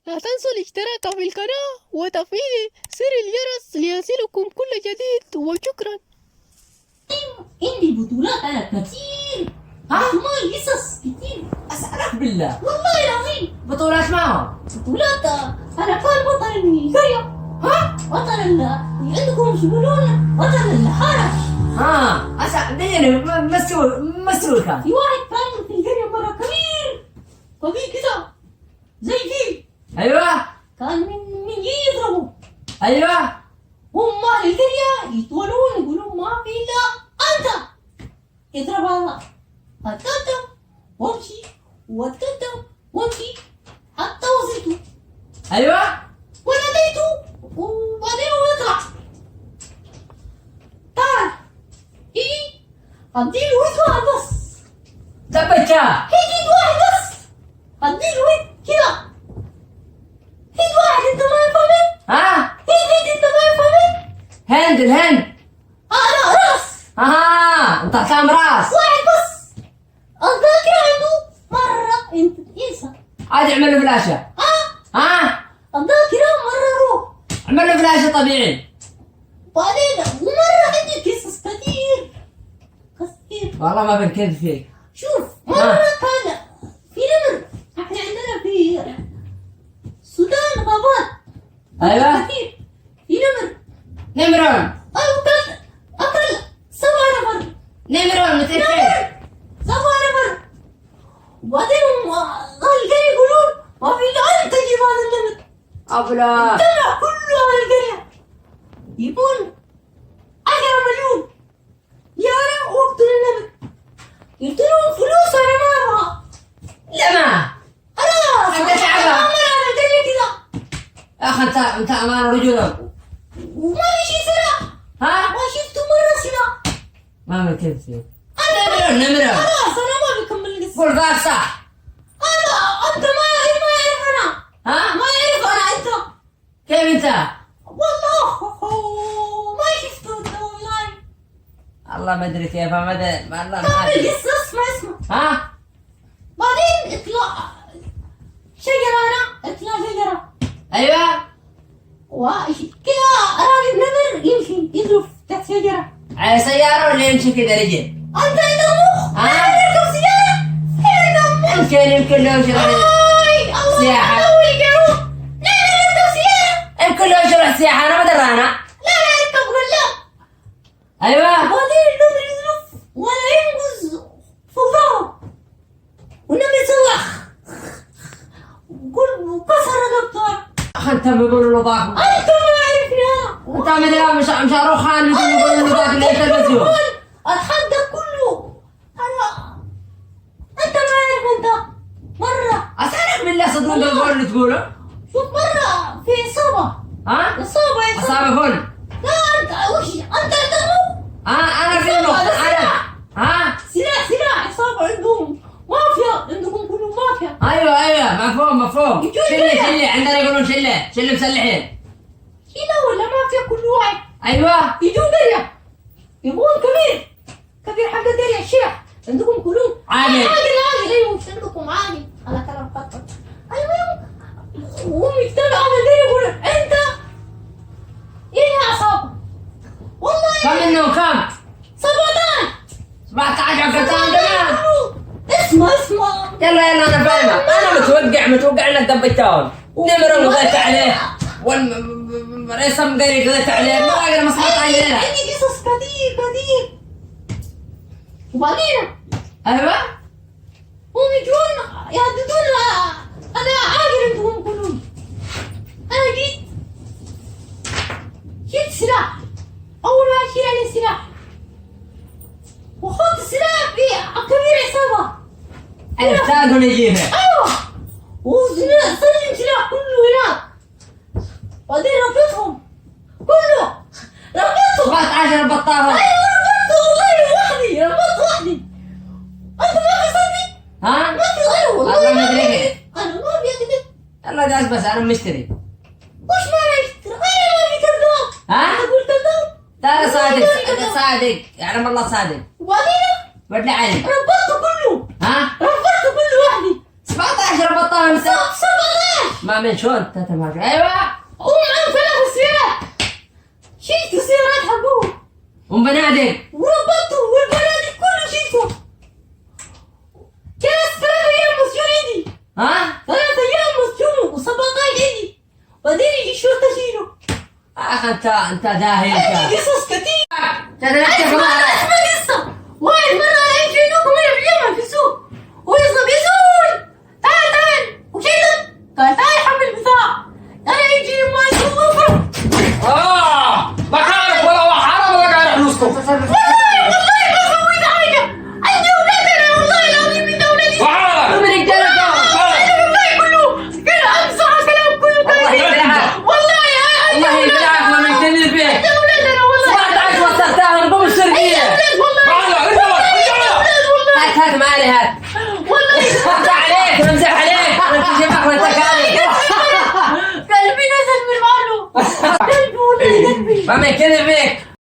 لا تنسوا الاشتراك في القناة وتفعيل زر الجرس ليصلكم كل جديد، وشكرا. عندي بطولات أنا كتير. والله قصص كتير. أسألك بالله، والله العظيم بطولات معهم؟ بطولات. أنا كان بطل القرية. بطل عندكم شو يقولون بطل الحارة. اديني مسؤول كان. في واحد كان في القرية مرة كبير كده زي فيل. ايوه. كان من يجي يضربوا. ايوه. هم أهل القرية يتولون يقولون ما في إلا أنت. اضرب هذا أتت وامشي وأتت وامشي حتى وصلت. ايوه. وناديته وبعدين هو يطلع. تعال يجي اديله ويد واحد بس. دبيتها. هيد واحد بس. اديله ويد كذا. هيد واحد انت ما يفهمين؟ هيد انت ما يفهمين؟ الهند. لا راس. انت كام راس؟ واحد بس. الذاكرة عنده مرة انت انسى. عاد اعمل له فلاشة. الذاكرة مرة روح. اعمل له فلاشة طبيعي. بعدين ومرة عندي قصص كثير. والله ما بنكذب فيك. شوف مرة كان في نمر. احنا عندنا في السودان غابات. ايوه. كثير في نمر. نمرون. ايوه كان اكل 7 نفر. نمرون مثل كيف؟ 7 نفر. وبعدين القرية يقولون ما في الا انت تجيب هذا النمر. ابلا. طلع كله على القرية يبون 10 مليون يا واقتل النمر. قلت لهم فلوس انا ما ابغى. لما خلاص أنت تعبان. انا على القرية كذا. يا اخي انت امان رجل. وما في شي سلاح. ما شفت مرة سلاح. ما بنكذب فيك. نمرة. نمرون. خلاص انا ما بكمل القصة. قول ذاك صح. انت ما يعرف انا. ما يعرف انا انت. كيف انت؟ والله ما شفته انت والله. الله ما ادري كيف ما ادري والله ما كمل ادري. القصة اسمع. بعدين اطلع شجرة. انا اطلع شجرة. ايوه. كذا راجل نمر يمشي يضرب تحت شجرة. على سيارة ولا يمشي كذا رجل؟ انت عندك مخ. انا اركب سيارة. يمكن لو شرح سياحة. يمكن لو شرح سياحة انا ما ادري انا. لا اركب غلاب. ايوه. بعدين النمر يزرف ولا ينقز فوق ظهره. والنمر يصوح وكسر رقبته. اخي انت بيقولوا له ضاق. انت ما عرفني انا. انت ما ادري مش هروح خان يقولوا له ضاق اللي التلفزيون. اتحدى كله. انت ما عارف انت. مرة اسالك بالله صدق القول اللي تقوله. شوف مرة في عصابة. عصابة. عصابة فل. لا انت وش انت تمو. انا في عصابة انا. سلاح عصابة عندهم مافيا. عندكم كلهم مافيا. ايوه مفهوم. يجون شلة عندنا يقولون شلة مسلحين. كذا ولا مافيا كل واحد. ايوه. يجون قرية يبغون كبير حق القرية الشيخ. عندكم كلهم عاقل. ايوه مش عندكم عاقل على كلام خطر. المهم وهم يجتمعوا على القرية يقولون انت ايه عصابة. والله كم منهم كم؟ 17 قطعان كمان. اسمع يلا انا فاهمة. انا متوقع انك دبيتهم. نمر قضيت عليه والرسم قري قضيت عليه. ما اقدر مصلحة علينا. عندي قصص كثير. وبعدين ايوه. هم يجون يهددون. انا عاقل انتم كلهم. انا جيت سلاح. اول ما اشيل عليه السلاح واخذت السلاح في كبير عصابة. عرفتها ونجيبها. ايوه وسلم سلاح كله هناك. بعدين ربطهم كله. 17 بطاها. ايوه ربطت والله وحدي. انت ما قصدي. ما في. ايوه والله ما ادري. انا ما ابي اكذب. يلا جالس بس انا مشتري. وش معنى يشتري؟ انا ما في كذاب. انت قلت كذاب. ترى صادق يعني والله صادق. وبعدين بدي علي. ربطته كله. ها؟ ربطته كله وحدي. 17 بطاها. 17 ما من شلون تتمرق؟ ايوه. قوم انا فلق السيارات. شلت السيارات حقهم. وبنادق. وربطوا والبنادق كله شلته. جلس 3 ايام مسجون عندي. ها؟ 3 ايام مسجون وصباطاي عندي. بعدين يجي الشرطة شيله. اخ انت داهي انت. عندي قصص كتير. تتذكر اسمع قصة. واحد مرة على يجي عندكم هنا في اليمن في السوق. ويصب يزول. تعال وكذا. قال تعال حمل بضاعة. انا يجي ما يشوفه. مكانك ولا هو حرام ولا قاعد فلوسكم. والله ما سويت حاجة. عندي اولاد انا والله العظيم من اولادي. وحالك. من رجالة. والله كله كان امزح كلام كله كان. والله والله بالعافية من كل البيت. عندي اولاد انا والله. 17 وسختها من قبل السرقية. هات مالي هات. والله امزح عليك انت جيبك وانت كامل. قلبي نزل من ماله. قلبي والله قلبي. ما من كذب بيك.